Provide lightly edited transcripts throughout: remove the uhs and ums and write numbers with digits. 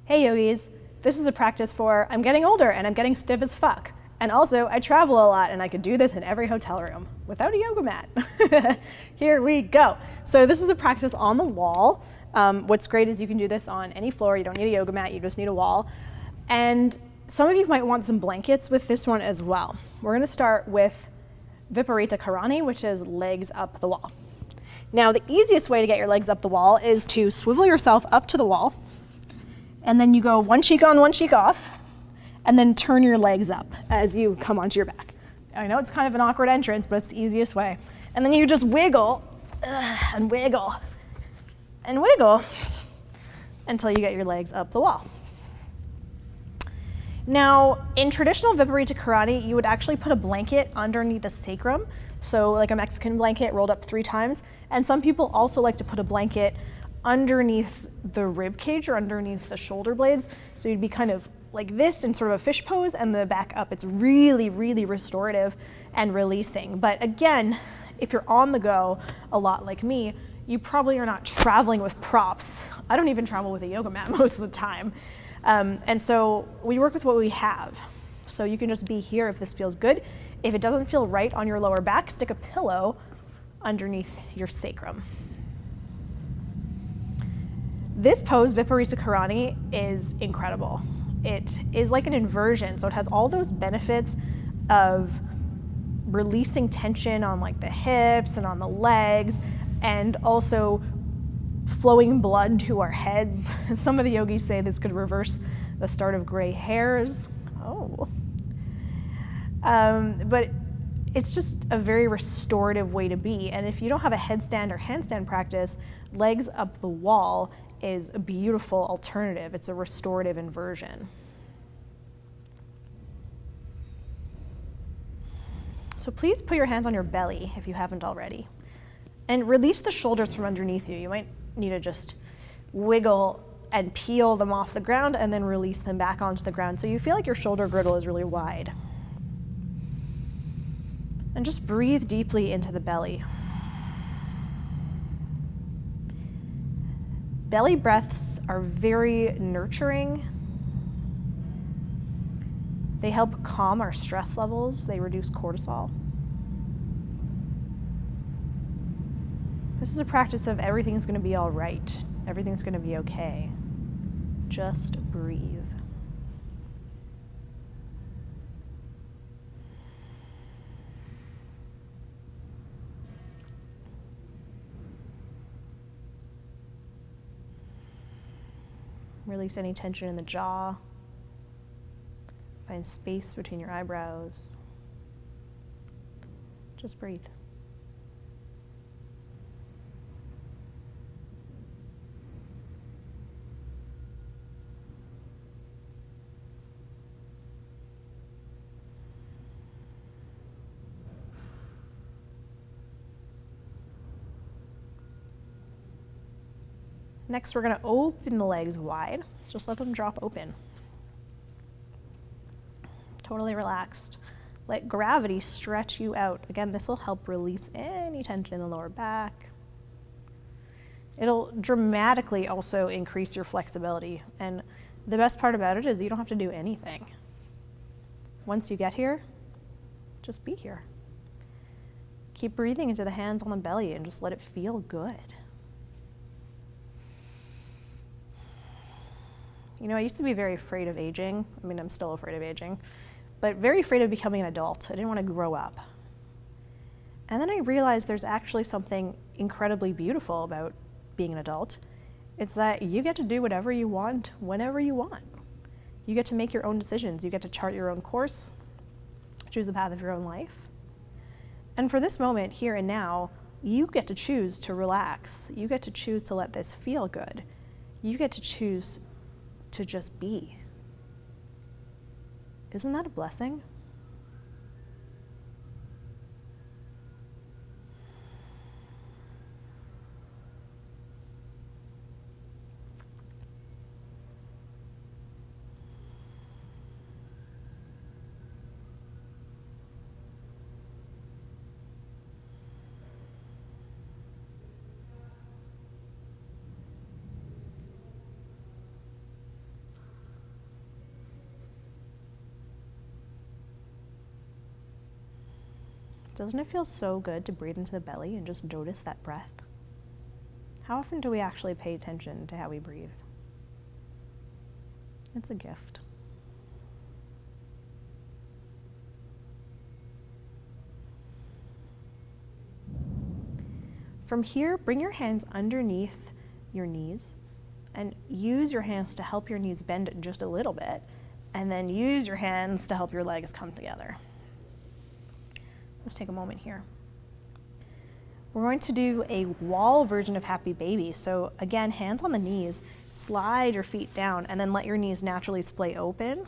Hey yogis, this is a practice for I'm getting older and I'm getting stiff as fuck. And also, I travel a lot and I could do this in every hotel room without a yoga mat. Here we go. So this is a practice on the wall. What's great is you can do this on any floor. You don't need a yoga mat, you just need a wall. And some of you might want some blankets with this one as well. We're gonna start with Viparita Karani, which is legs up the wall. Now, the easiest way to get your legs up the wall is to swivel yourself up to the wall, and then you go one cheek on, one cheek off, and then turn your legs up as you come onto your back. I know it's kind of an awkward entrance, but it's the easiest way. And then you just wiggle and wiggle and wiggle until you get your legs up the wall. Now, in traditional Viparita Karate, you would actually put a blanket underneath the sacrum, so like a Mexican blanket rolled up 3 times. And some people also like to put a blanket underneath the rib cage or underneath the shoulder blades. So you'd be kind of like this in sort of a fish pose and the back up. It's really, really restorative and releasing. But again, if you're on the go a lot like me, you probably are not traveling with props. I don't even travel with a yoga mat most of the time. And so we work with what we have. So you can just be here if this feels good. If it doesn't feel right on your lower back, stick a pillow underneath your sacrum. This pose, Viparita Karani, is incredible. It is like an inversion, so it has all those benefits of releasing tension on like the hips and on the legs, and also flowing blood to our heads. Some of the yogis say this could reverse the start of gray hairs. But it's just a very restorative way to be. And if you don't have a headstand or handstand practice, legs up the wall is a beautiful alternative. It's a restorative inversion. So please put your hands on your belly if you haven't already. And release the shoulders from underneath you. You might need to just wiggle and peel them off the ground and then release them back onto the ground so you feel like your shoulder girdle is really wide. And just breathe deeply into the belly. Belly breaths are very nurturing. They help calm our stress levels. They reduce cortisol. This is a practice of everything's going to be all right. Everything's going to be okay. Just breathe. Release any tension in the jaw. Find space between your eyebrows. Just breathe. Next, we're going to open the legs wide. Just let them drop open. Totally relaxed. Let gravity stretch you out. Again, this will help release any tension in the lower back. It'll dramatically also increase your flexibility. And the best part about it is you don't have to do anything. Once you get here, just be here. Keep breathing into the hands on the belly and just let it feel good. You know, I used to be very afraid of aging. I mean, I'm still afraid of aging, but very afraid of becoming an adult. I didn't want to grow up. And then I realized there's actually something incredibly beautiful about being an adult. It's that you get to do whatever you want, whenever you want. You get to make your own decisions. You get to chart your own course, choose the path of your own life. And for this moment, here and now, you get to choose to relax. You get to choose to let this feel good. You get to choose to just be. Isn't that a blessing? Doesn't it feel so good to breathe into the belly and just notice that breath? How often do we actually pay attention to how we breathe? It's a gift. From here, bring your hands underneath your knees and use your hands to help your knees bend just a little bit, and then use your hands to help your legs come together. Let's take a moment here. We're going to do a wall version of Happy Baby. So again, hands on the knees, slide your feet down, and then let your knees naturally splay open.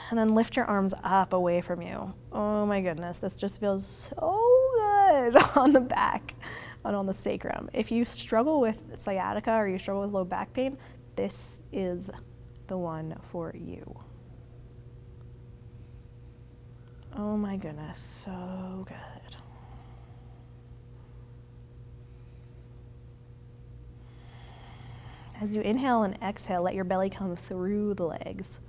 And then lift your arms up away from you. Oh my goodness, this just feels so good on the back and on the sacrum. If you struggle with sciatica or you struggle with low back pain, this is the one for you. Oh my goodness, so good. As you inhale and exhale, let your belly come through the legs.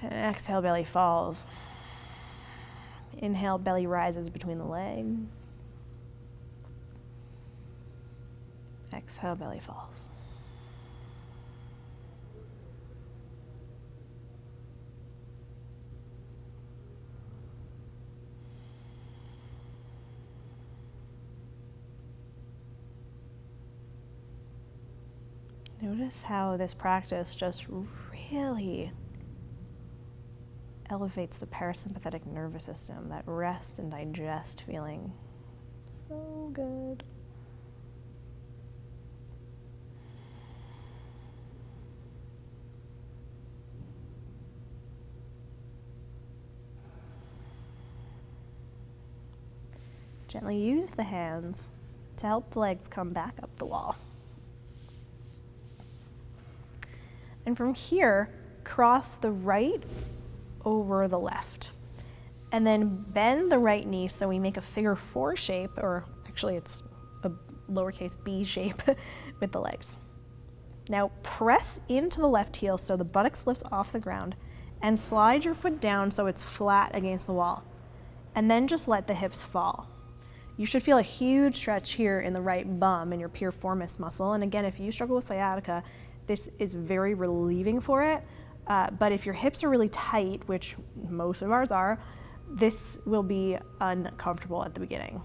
And exhale, belly falls. Inhale, belly rises between the legs. Exhale, belly falls. Notice how this practice just really elevates the parasympathetic nervous system, that rest and digest feeling. So good. Gently use the hands to help the legs come back up the wall. And from here, cross the right over the left. And then bend the right knee so we make a figure 4 shape, or actually it's a lowercase b shape with the legs. Now press into the left heel so the buttocks lifts off the ground, and slide your foot down so it's flat against the wall. And then just let the hips fall. You should feel a huge stretch here in the right bum and your piriformis muscle. And again, if you struggle with sciatica, this is very relieving for it. But if your hips are really tight, which most of ours are, this will be uncomfortable at the beginning.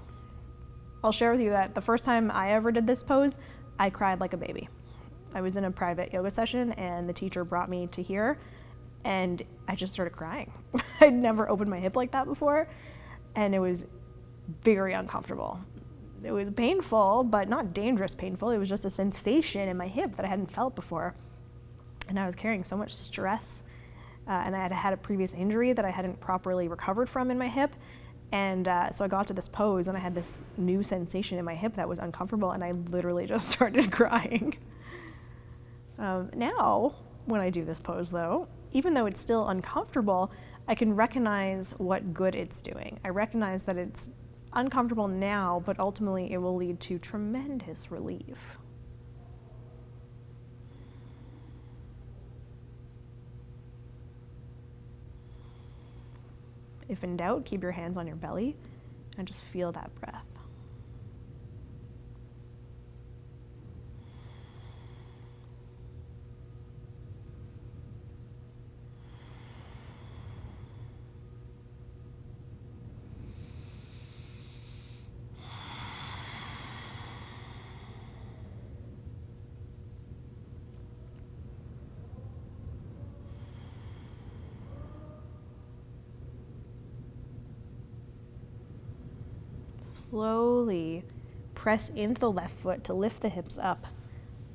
I'll share with you that the first time I ever did this pose, I cried like a baby. I was in a private yoga session and the teacher brought me to here and I just started crying. I'd never opened my hip like that before, and it was very uncomfortable. It was painful, but not dangerous painful. It was just a sensation in my hip that I hadn't felt before. And I was carrying so much stress, and I had had a previous injury that I hadn't properly recovered from in my hip. And so I got to this pose and I had this new sensation in my hip that was uncomfortable, and I literally just started crying. Now, when I do this pose though, even though it's still uncomfortable, I can recognize what good it's doing. I recognize that it's uncomfortable now, but ultimately it will lead to tremendous relief. If in doubt, keep your hands on your belly and just feel that breath. Slowly press into the left foot to lift the hips up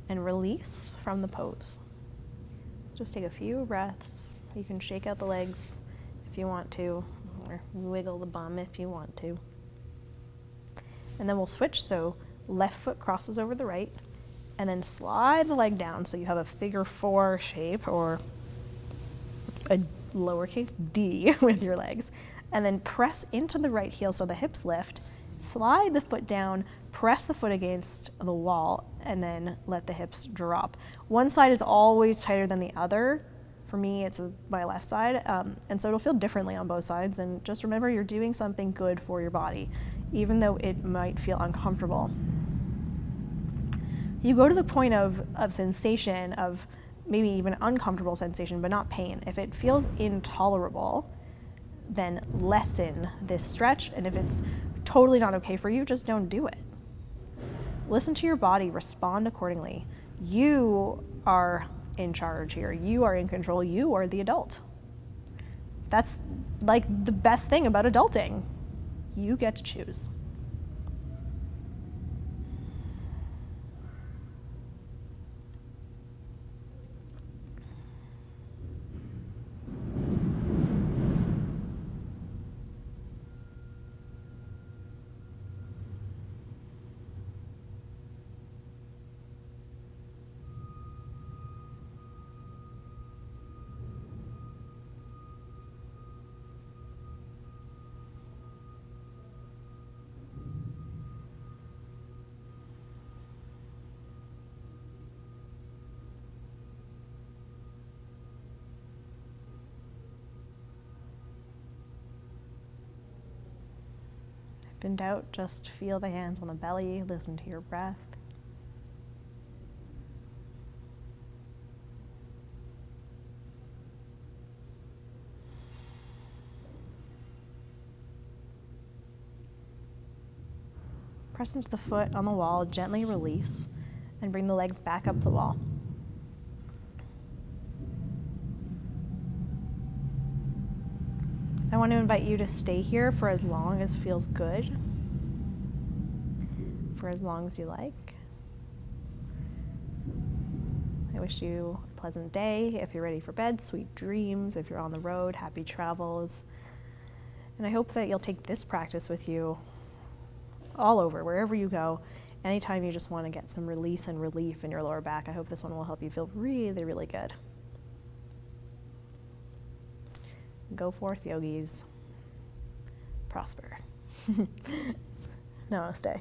and release from the pose. Just take a few breaths. You can shake out the legs if you want to, or wiggle the bum if you want to. And then we'll switch, so left foot crosses over the right, and then slide the leg down so you have a figure 4 shape, or a lowercase d with your legs. And then press into the right heel so the hips lift. Slide the foot down, press the foot against the wall, and then let the hips drop. One side is always tighter than the other For me, it's my left side, and so it'll feel differently on both sides. And just remember, you're doing something good for your body, even though it might feel uncomfortable. You go to the point of sensation, of maybe even uncomfortable sensation, but not pain. If it feels intolerable, then lessen this stretch. And if it's totally not okay for you, just don't do it. Listen to your body, respond accordingly. You are in charge here. You are in control. You are the adult. That's like the best thing about adulting. You get to choose. If in doubt, just feel the hands on the belly, listen to your breath. Press into the foot on the wall, gently release, and bring the legs back up the wall. I want to invite you to stay here for as long as feels good, for as long as you like. I wish you a pleasant day. If you're ready for bed, sweet dreams. If you're on the road, happy travels. And I hope that you'll take this practice with you all over, wherever you go. Anytime you just want to get some release and relief in your lower back, I hope this one will help you feel really, really good. Go forth, yogis. Prosper. Namaste.